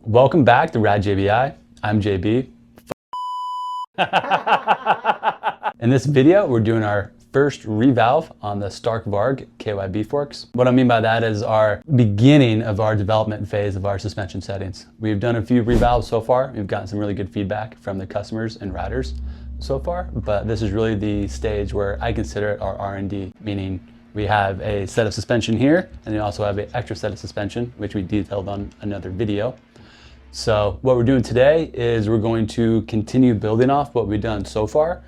Welcome back to Rad JBI. I'm JB. In this video, we're doing our first revalve on the Stark Varg KYB forks. What I mean by that is our beginning of our development phase of our suspension settings. We've done a few revalves so far. We've gotten some really good feedback from the customers and riders so far, but this is really the stage where I consider it our R&D, meaning we have a set of suspension here, and we also have an extra set of suspension, which we detailed on another video. So what we're doing today is we're going to continue building off what we've done so far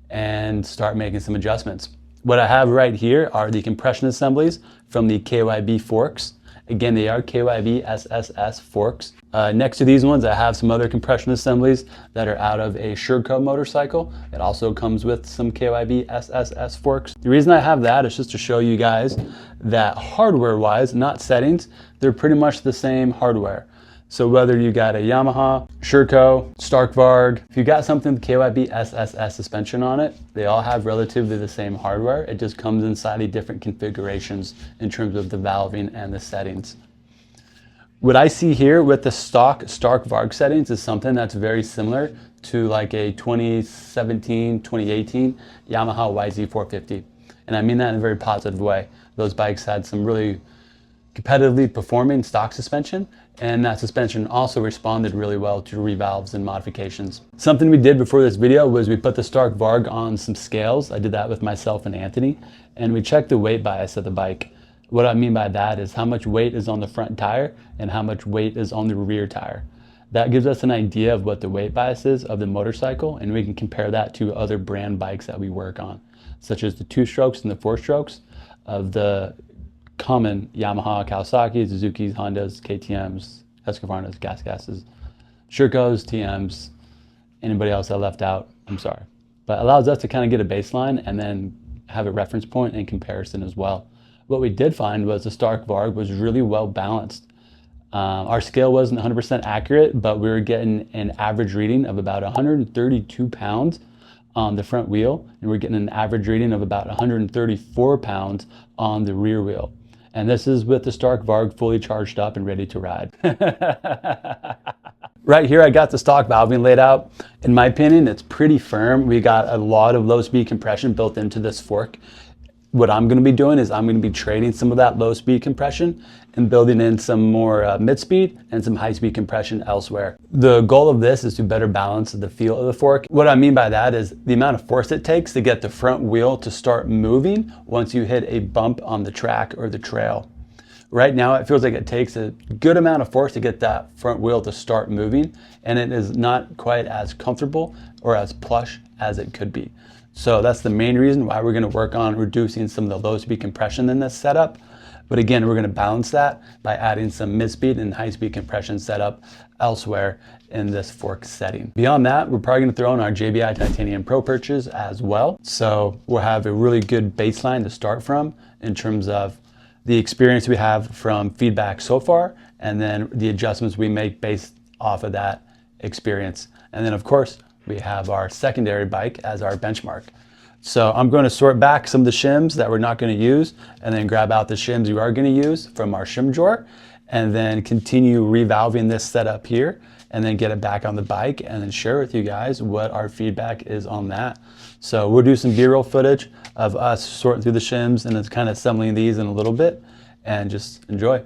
and start making some adjustments. What I have right here are the compression assemblies from the KYB forks. Again, they are KYB SSS forks. Next to these ones, I have some other compression assemblies that are out of a Sherco motorcycle. It also comes with some KYB SSS forks. The reason I have that is just to show you guys that hardware-wise, not settings, they're pretty much the same hardware. So whether you got a Yamaha, Sherco, Stark Varg, if you got something with KYB SSS suspension on it, they all have relatively the same hardware. It just comes in slightly different configurations in terms of the valving and the settings. What I see here with the stock Stark Varg settings is something that's very similar to like a 2017, 2018 Yamaha YZ450. And I mean that in a very positive way. Those bikes had some really competitively performing stock suspension, and that suspension also responded really well to revalves and modifications. Something we did before this video was we put the Stark Varg on some scales. I did that with myself and Anthony, and we checked the weight bias of the bike. What I mean by that is how much weight is on the front tire and how much weight is on the rear tire. That gives us an idea of what the weight bias is of the motorcycle, and we can compare that to other brand bikes that we work on, such as the 2-strokes and the 4-strokes of the common Yamaha, Kawasaki, Suzuki's, Hondas, KTM's, Husqvarna's, Gases, Sherco's, TM's, anybody else I left out, I'm sorry. But it allows us to kind of get a baseline and then have a reference point and comparison as well. What we did find was the Stark Varg was really well balanced. Our scale wasn't 100% accurate, but we were getting an average reading of about 132 pounds on the front wheel, and we're getting an average reading of about 134 pounds on the rear wheel. And this is with the Stark Varg fully charged up and ready to ride. Right here, I got the stock valving laid out. In my opinion, it's pretty firm. We got a lot of low speed compression built into this fork. What I'm gonna be doing is I'm gonna be trading some of that low speed compression and building in some more mid speed and some high speed compression elsewhere. The goal of this is to better balance the feel of the fork. What I mean by that is the amount of force it takes to get the front wheel to start moving once you hit a bump on the track or the trail. Right now, it feels like it takes a good amount of force to get that front wheel to start moving, and it is not quite as comfortable or as plush as it could be. So that's the main reason why we're gonna work on reducing some of the low speed compression in this setup. But again, we're gonna balance that by adding some mid-speed and high-speed compression setup elsewhere in this fork setting. Beyond that, we're probably gonna throw in our JBI Titanium Pro perches as well. So we'll have a really good baseline to start from in terms of the experience we have from feedback so far, and then the adjustments we make based off of that experience. And then of course, we have our secondary bike as our benchmark. So I'm going to sort back some of the shims that we're not going to use, and then grab out the shims we are going to use from our shim drawer, and then continue revalving this setup here, and then get it back on the bike, and then share with you guys what our feedback is on that. So we'll do some B-roll footage of us sorting through the shims and then kind of assembling these in a little bit, and just enjoy.